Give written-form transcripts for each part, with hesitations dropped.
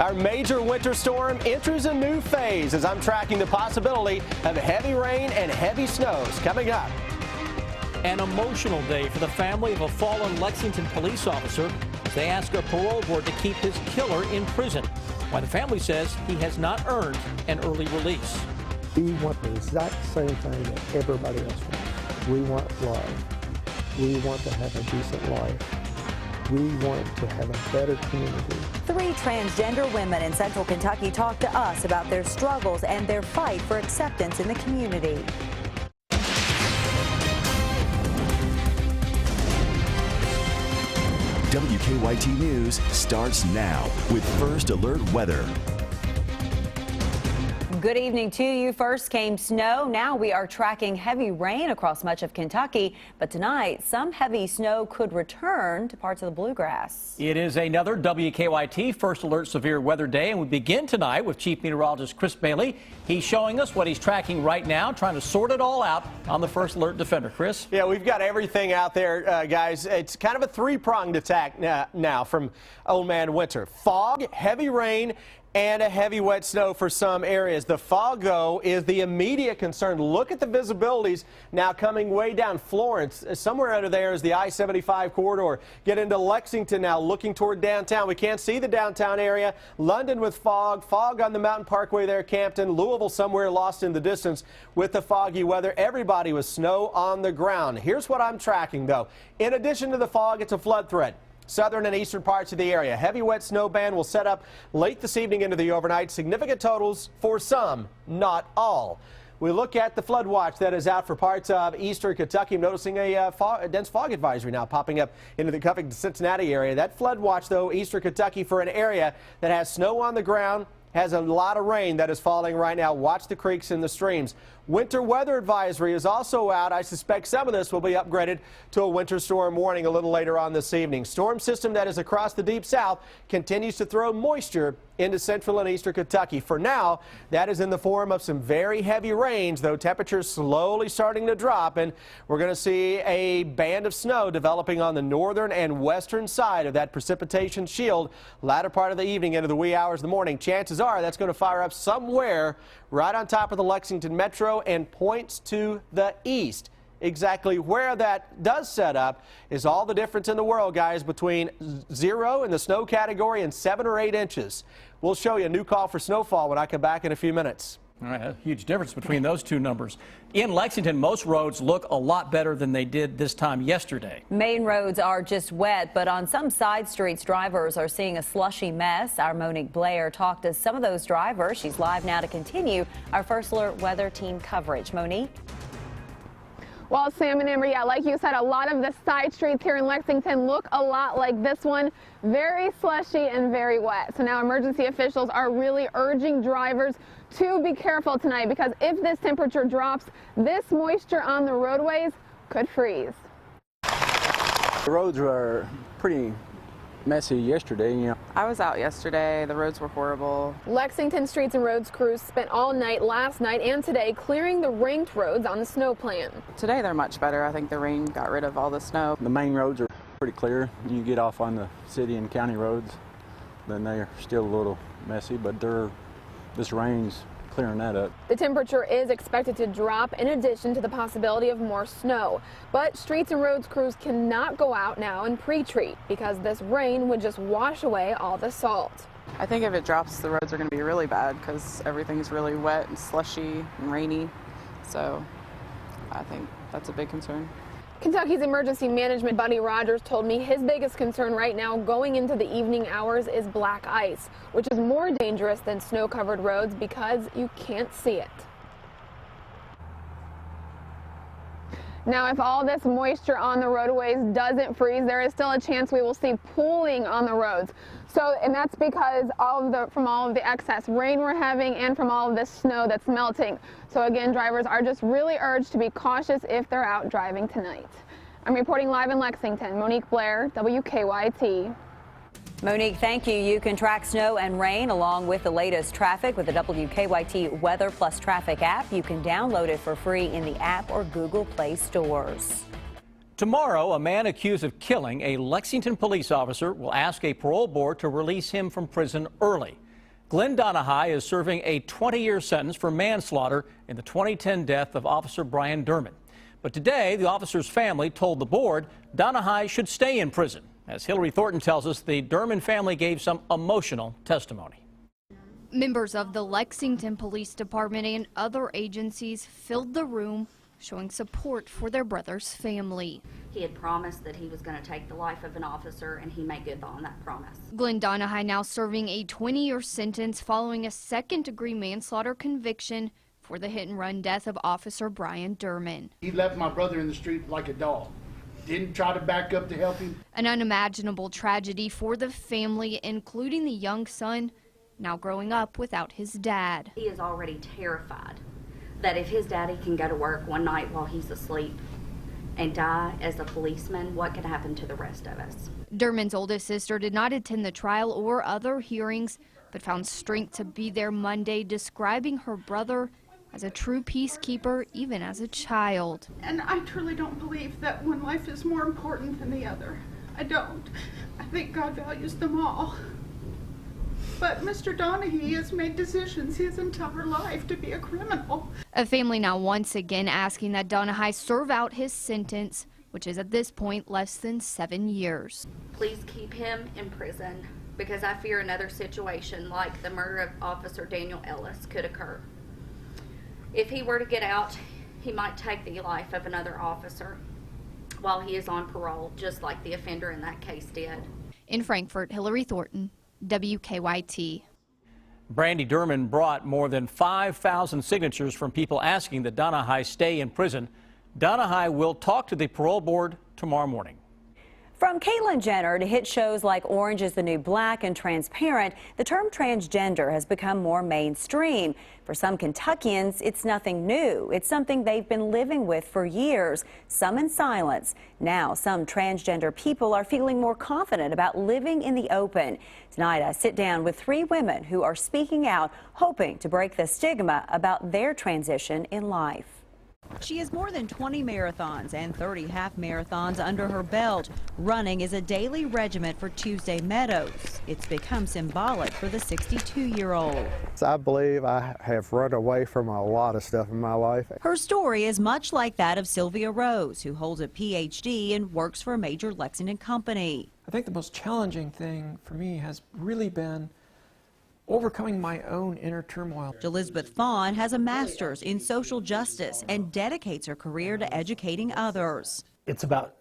Our major winter storm enters a new phase as I'm tracking the possibility of heavy rain and heavy snows coming up. An emotional day for the family of a fallen Lexington police officer as they ask a parole board to keep his killer in prison. Why the family says he has not earned an early release. We want the exact same thing that everybody else wants. We want love. We want to have a decent life. We want to have a better community. 3 transgender women in Central Kentucky talked to us about their struggles and their fight for acceptance in the community. WKYT News starts now with First Alert Weather. Good evening to you. First came snow. Now we are tracking heavy rain across much of Kentucky. But tonight, some heavy snow could return to parts of the bluegrass. It is another WKYT First Alert Severe Weather Day, and we begin tonight with Chief Meteorologist Chris Bailey. He's showing us what he's tracking right now, trying to sort it all out on the First Alert Defender. Chris? Yeah, we've got everything out there, guys. It's kind of a three-pronged attack now from Old Man Winter. Fog, heavy rain, and a heavy wet snow for some areas. The fog, though, is the immediate concern. Look at the visibilities now coming way down Florence. Somewhere under there is the I-75 corridor. Get into Lexington now, looking toward downtown. We can't see the downtown area. London with fog. Fog on the Mountain Parkway there, Campton. Louisville somewhere lost in the distance with the foggy weather. Everybody with snow on the ground. Here's what I'm tracking, though. In addition to the fog, it's a flood threat. Southern and eastern parts of the area. Heavy wet snow band will set up late this evening into the overnight. Significant totals for some, not all. We look at the flood watch that is out for parts of eastern Kentucky. I'm noticing a dense fog advisory now popping up into the Covington-Cincinnati area. That flood watch, though, eastern Kentucky for an area that has snow on the ground, has a lot of rain that is falling right now. Watch the creeks and the streams. Winter weather advisory is also out. I suspect some of this will be upgraded to a winter storm warning a little later on this evening. Storm system that is across the deep south continues to throw moisture into central and eastern Kentucky. For now, that is in the form of some very heavy rains, though temperatures slowly starting to drop, and we're going to see a band of snow developing on the northern and western side of that precipitation shield latter part of the evening into the wee hours of the morning. Chances are that's going to fire up somewhere right on top of the Lexington Metro and points to the east. Exactly where that does set up is all the difference in the world, guys, between 0 in the snow category and 7 or 8 inches. We'll show you a new call for snowfall when I come back in a few minutes. All right, a huge difference between those two numbers. In Lexington, most roads look a lot better than they did this time yesterday. Main roads are just wet, but on some side streets, drivers are seeing a slushy mess. Our Monique Blair talked to some of those drivers. She's live now to continue our First Alert Weather Team coverage. Monique? Well, Sam and Amber, yeah, like you said, a lot of the side streets here in Lexington look a lot like this one. Very slushy and very wet. So now emergency officials are really urging drivers to be careful tonight because if this temperature drops, this moisture on the roadways could freeze. The roads were pretty messy yesterday. I was out yesterday. The roads were horrible. Lexington Streets and Roads crews spent all night last night and today clearing the ranked roads on the snow plan. Today they're much better. I think the rain got rid of all the snow. The main roads are pretty clear. You get off on the city and county roads, then they're still a little messy, but this rain's clearing that up. The temperature is expected to drop in addition to the possibility of more snow. But Streets and Roads crews cannot go out now and pre-treat because this rain would just wash away all the salt. I think if it drops, the roads are going to be really bad because everything's really wet and slushy and rainy. So I think that's a big concern. Kentucky's emergency management Buddy Rogers told me his biggest concern right now going into the evening hours is black ice, which is more dangerous than snow-covered roads because you can't see it. Now, if all this moisture on the roadways doesn't freeze, there is still a chance we will see pooling on the roads. And that's because from all of the excess rain we're having and from all of this snow that's melting. So again, drivers are just really urged to be cautious if they're out driving tonight. I'm reporting live in Lexington. Monique Blair, WKYT. Monique, thank you. You can track snow and rain along with the latest traffic with the WKYT Weather Plus Traffic app. You can download it for free in the app or Google Play stores. Tomorrow, a man accused of killing a Lexington police officer will ask a parole board to release him from prison early. Glen Doneghy is serving a 20-year sentence for manslaughter in the 2010 death of Officer Brian Durman. But today, the officer's family told the board Doneghy should stay in prison. As Hillary Thornton tells us, the Durman family gave some emotional testimony. Members of the Lexington Police Department and other agencies filled the room, showing support for their brother's family. He had promised that he was going to take the life of an officer, and he made good on that promise. Glen Doneghy now serving a 20-year sentence following a second-degree manslaughter conviction for the hit-and-run death of Officer Brian Durman. He left my brother in the street like a dog. Didn't try to back up to help him. An unimaginable tragedy for the family, including the young son, now growing up without his dad. He is already terrified that if his daddy can go to work one night while he's asleep and die as a policeman, what could happen to the rest of us? Durman's oldest sister did not attend the trial or other hearings, but found strength to be there Monday, describing her brother as a true peacekeeper, even as a child. And I truly don't believe that one life is more important than the other. I don't. I think God values them all. But Mr. Doneghy has made decisions his entire life to be a criminal. A family now once again asking that Doneghy serve out his sentence, which is at this point less than 7 years. Please keep him in prison, because I fear another situation like the murder of Officer Daniel Ellis could occur. If he were to get out, he might take the life of another officer while he is on parole, just like the offender in that case did. In Frankfort, Hillary Thornton, WKYT. Brandy Durman brought more than 5,000 signatures from people asking that Doneghy stay in prison. Doneghy will talk to the parole board tomorrow morning. From Caitlyn Jenner to hit shows like Orange is the New Black and Transparent, the term transgender has become more mainstream. For some Kentuckians, it's nothing new. It's something they've been living with for years, some in silence. Now, some transgender people are feeling more confident about living in the open. Tonight, I sit down with 3 women who are speaking out, hoping to break the stigma about their transition in life. She has more than 20 marathons and 30 half marathons under her belt. Running is a daily regimen for Tuesday Meadows. It's become symbolic for the 62-year-old. I believe I have run away from a lot of stuff in my life. Her story is much like that of Sylvia Rose, who holds a PhD and works for a major Lexington company. I think the most challenging thing for me has really been overcoming my own inner turmoil. Elizabeth Fawn has a master's in social justice and dedicates her career to educating others. It's about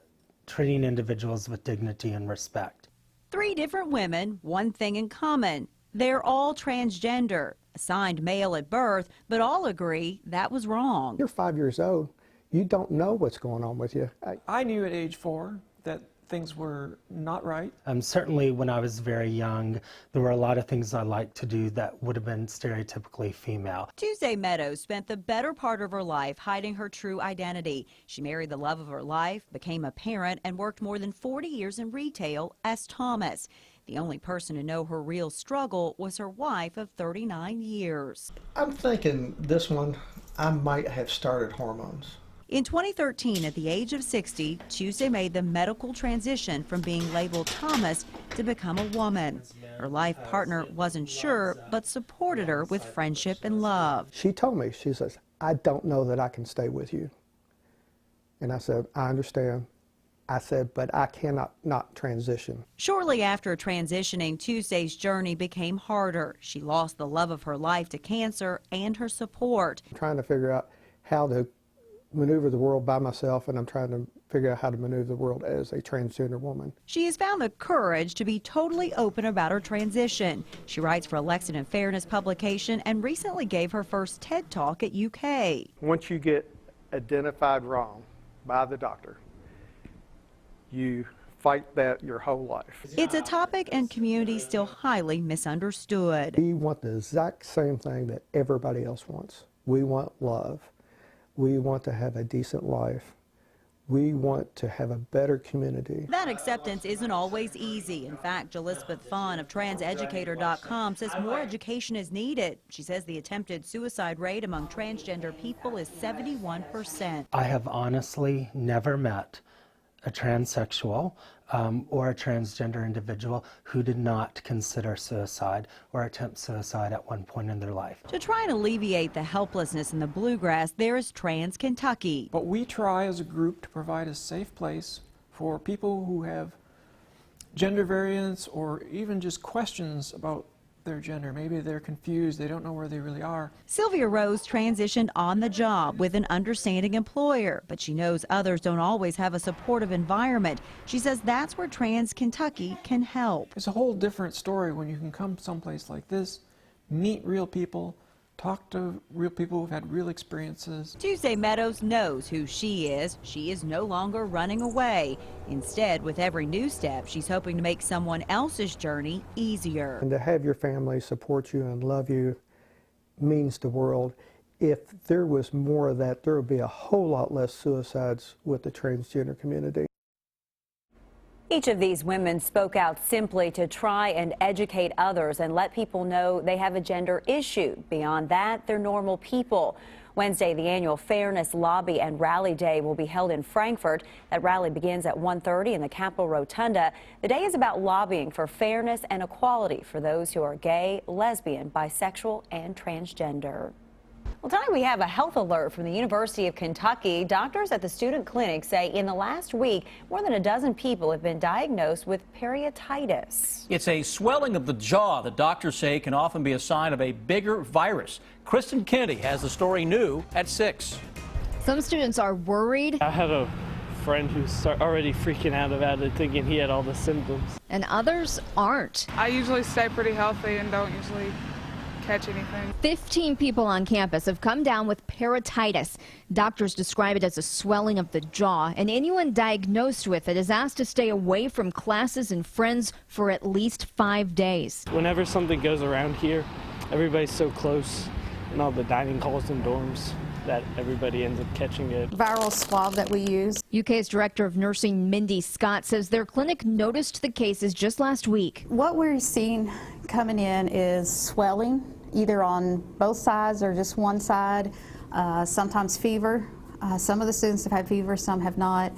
treating individuals with dignity and respect. 3 different women, one thing in common. They're all transgender, assigned male at birth, but all agree that was wrong. You're 5 years old. You don't know what's going on with you. I knew at age 4 that things were not right. Certainly when I was very young, there were a lot of things I liked to do that would have been stereotypically female. Tuesday Meadows spent the better part of her life hiding her true identity. She married the love of her life, became a parent, and worked more than 40 years in retail as Thomas. The only person to know her real struggle was her wife of 39 years. I'm thinking this one, I might have started hormones. In 2013, at the age of 60, Tuesday made the medical transition from being labeled Thomas to become a woman. Her life partner wasn't sure, but supported her with friendship and love. She told me, she says, I don't know that I can stay with you. And I said, I understand. I said, but I cannot not transition. Shortly after transitioning, Tuesday's journey became harder. She lost the love of her life to cancer and her support. I'm trying to figure out how to maneuver the world by myself, and I'm trying to figure out how to maneuver the world as a transgender woman. She has found the courage to be totally open about her transition. She writes for a Lexington Fairness publication and recently gave her first TED Talk at UK. Once you get identified wrong by the doctor, you fight that your whole life. It's a topic and community still highly misunderstood. We want the exact same thing that everybody else wants. We want love. We want to have a decent life. We want to have a better community. That acceptance isn't always easy. In fact, Elizabeth Fawn of transeducator.com says more education is needed. She says the attempted suicide rate among transgender people is 71%. I have honestly never met a transsexual or a transgender individual who did not consider suicide or attempt suicide at one point in their life. To try and alleviate the helplessness in the bluegrass, there is Trans Kentucky. But we try as a group to provide a safe place for people who have gender variance or even just questions about their gender. Maybe they're confused, they don't know where they really are. Sylvia Rose transitioned on the job with an understanding employer, but she knows others don't always have a supportive environment. She says that's where Trans Kentucky can help. It's a whole different story when you can come someplace like this, meet real people, talk to real people who've had real experiences. Tuesday Meadows knows who she is. She is no longer running away. Instead, with every new step, she's hoping to make someone else's journey easier. And to have your family support you and love you means the world. If there was more of that, there would be a whole lot less suicides with the transgender community. Each of these women spoke out simply to try and educate others and let people know they have a gender issue. Beyond that, they're normal people. Wednesday, the annual Fairness Lobby and Rally Day will be held in Frankfort. That rally begins at 1:30 in the Capitol Rotunda. The day is about lobbying for fairness and equality for those who are gay, lesbian, bisexual, and transgender. Well, tonight we have a health alert from the University of Kentucky. Doctors at the student clinic say in the last week, more than a dozen people have been diagnosed with peritonitis. It's a swelling of the jaw that doctors say can often be a sign of a bigger virus. Kristen Kennedy has the story new at 6. Some students are worried. I had a friend who's already freaking out about it, thinking he had all the symptoms. And others aren't. I usually stay pretty healthy and don't usually catch anything. 15 people on campus have come down with peritonitis. Doctors describe it as a swelling of the jaw, and anyone diagnosed with it is asked to stay away from classes and friends for at least 5 days. Whenever something goes around here, everybody's so close in all the dining halls and dorms that everybody ends up catching it. Viral swab that we use. UK's Director of Nursing Mindy Scott says their clinic noticed the cases just last week. What we're seeing coming in is swelling, either on both sides or just one side, sometimes fever. Some of the students have had fever, some have not,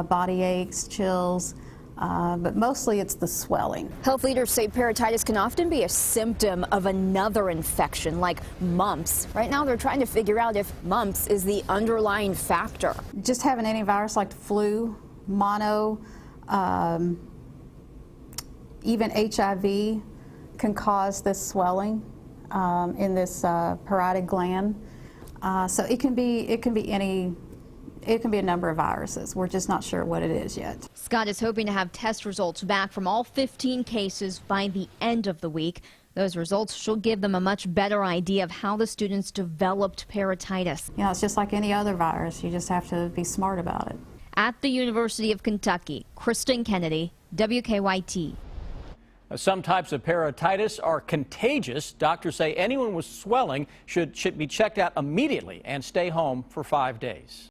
body aches, chills. But mostly it's the swelling. Health leaders say peritonitis can often be a symptom of another infection like mumps. Right now they're trying to figure out if mumps is the underlying factor. Just having any virus like flu, mono, even HIV can cause this swelling in this parotid gland. So it can be a number of viruses. We're just not sure what it is yet. Scott is hoping to have test results back from all 15 cases by the end of the week. Those results should give them a much better idea of how the students developed peritonitis. You know, it's just like any other virus. You just have to be smart about it. At the University of Kentucky, Kristen Kennedy, WKYT. Some types of peritonitis are contagious. Doctors say anyone with swelling should be checked out immediately and stay home for 5 days.